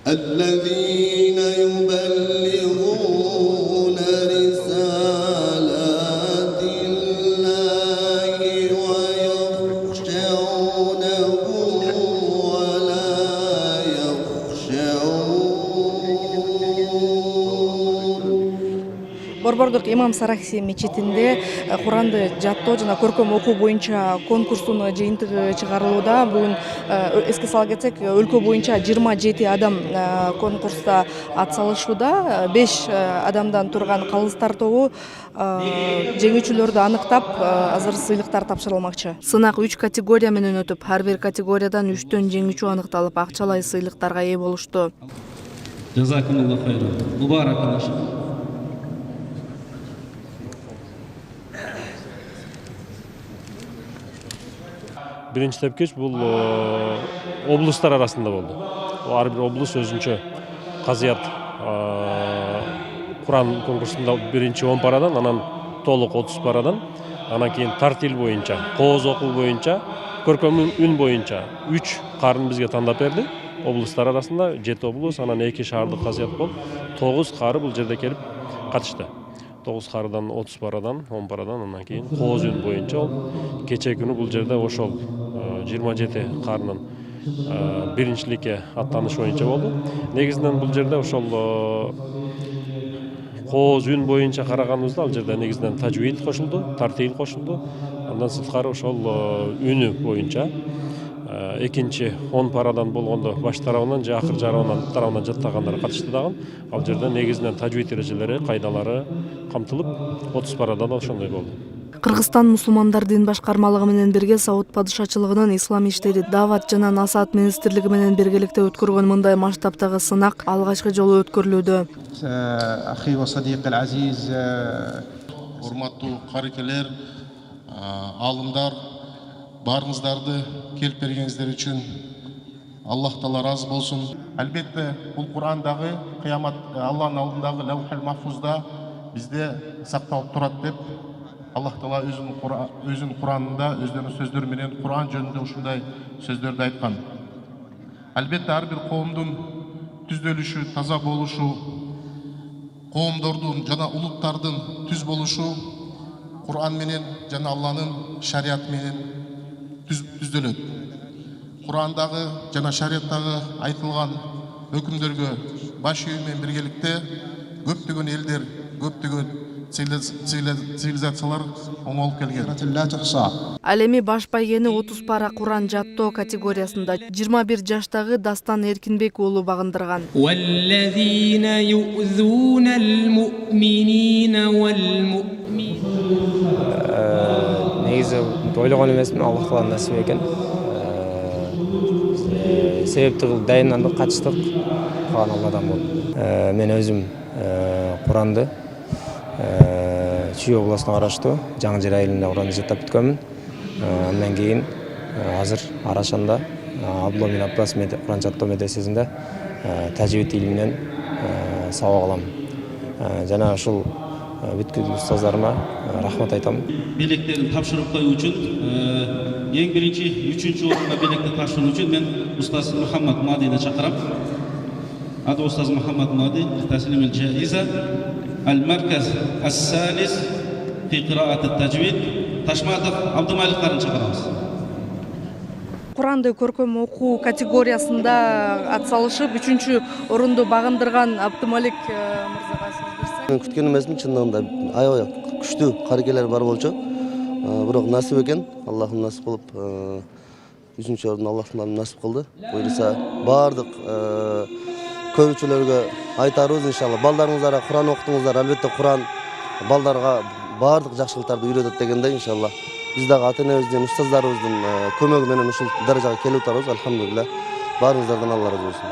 الذين يبلغون رسالات الله ويخشونه ولا يخشون. Борбордук Имам Сарахси мечетинде Куранды жаттоо жана көркөм окуу боюнча конкурстун жыйынтыгы чыгарылууда. Бүгүн эске сала кетсек, өлкө боюнча 27 адам конкурста ат салышууда. 5 адамдан турган калыстар тобу жеңүүчүлөрдү аныктап, азыр сыйлыктар тапшырылмакчы. Сынак 3 категория менен өтүп, ар бир категориядан 3төн жеңүүчү аныкталып, акчалай сыйлыктарга ээ болушту. Жазакумуллаху хайран. Мубарак. Birinci tepkiç bu облустар arasında oldu. Her bir облус özünçe kazıyat Kur'an konkursunda birinci 10 paradan, anan толық 30 paradan, anan keyin tartil boyunca, qoğuz okul boyunca, көркөм ün boyunca 3 karın bizge tandap berdi. Облустар arasında 7 облус, anan 2 şahardıq kazıyat bol, 9 karı bu жерде kelip katıştı. 9 karıdan 30 paradan, 10 paradan, ondan keyin qoğuz ün boyunca ol. Keçe günü bu жерде oşol 27 karının birincilikке аттаныш боюнча болду. Негизинен бул жерде ошол кооз үн боюнча караганыбызда ал жерде негизинен тажвид кошулду, тартил кошулду. Андан сырткары ошол үнү боюнча экинчи 10 парадан болгондо баш тарабынан же акыр тарабынан жаттагандар катышты дагы. Ал жерде негизинен тажвид эрежелери, кайдалары камтылып 30 парадан ошондой болду. Кыргызстан мусулмандар дин башкармалыгы менен бирге Сауд падышачылыгынын ислам иштери дават жана насаат министрлиги менен биргеликте өткөргөн мындай масштабтагы сынак алгачкы жолу өткөрүлүүдө. Ахи ва садиқ ал-азиз, урматтуу карыкелер, алымдар, барыңыздарды келип бергениңиздер үчүн Аллах Таала разы болсун. Албетте бул Кур'андагы кыямат Аллахтын алдындагы Лаухул Махфузда бизде сакталып турат деп Аллах Таала өзүнүн Куранында өздөрүнүн сөздөрү менен Кур'ан жөнүндө ушундай сөздөрдү айткан. Албетте ар бир коомдун түздөлүшү, таза болушу, коомдордун жана улуттардын түз болушу Кур'ан менен жана Алланын шариаты менен түздөлөт. Кур'андагы жана шариаттагы айтылган өкүмдөргө баш ийүү менен биргеликте көптөгөн элдер, көптөгөн цивилизациялар оңолуп келген. Ал эми баш байгени 30 пара Куран жаттоо категориясында 21 жаштагы Дастан Эркинбек уулу багындырган. Валлазина юзунал муъминина вал муъминат. Негизи ойлогон эмесмин, Аллах Тааланын насиби экен. Себепти кылып дайындандык, катыштык, калган Алладан болду. Мен өзүм Куранды Чүй областына караштуу Жаңжер айылында Куранды жаттап бүткөнмүн. Андан кийин азыр Арашанда Абдулла бин Аббас Куран жаттоо медресесинде тажвид илиминен сабак алам. Жана ушул бүткүл устаздарыма рахмат айтам. Белектерин тапшырып коюу үчүн эң биринчи 3-чү орунга белекти тапшыруу үчүн мен устаз Мухаммад Мадини чакырам. Ады устаз Мухаммад Мади, таслим аль-джаиза, al-markaz as-salis fi qira'at at-tajwid, Ташматов Абдымаликтарын чакырамыз. Куранды көркөм окуу категориясында атсалышып 3-чү орунду багындырган Абдымалик мырзага сөз берсек. Мен күткөн эмесмин, чындыгында аябай күчтүү каракелер бар болчу. Бирок насип экен, Аллахым насип кылып 3-чү орун Аллахтан насип кылды. Буйруса бардык көрүүчүлөргө айтарыбыз иншалла. Балдарыңыздарга Куран окутуңуздар, албетте Куран балдарга бардык жакшылыктарды үйрөтөт дегенде иншалла. Биз дагы ата-энебиздин, устаздарыбыздын көмөгү менен ушул даражага келип атабыз. Алхамдулилlah. Барыңыздардан Алла разы болсун.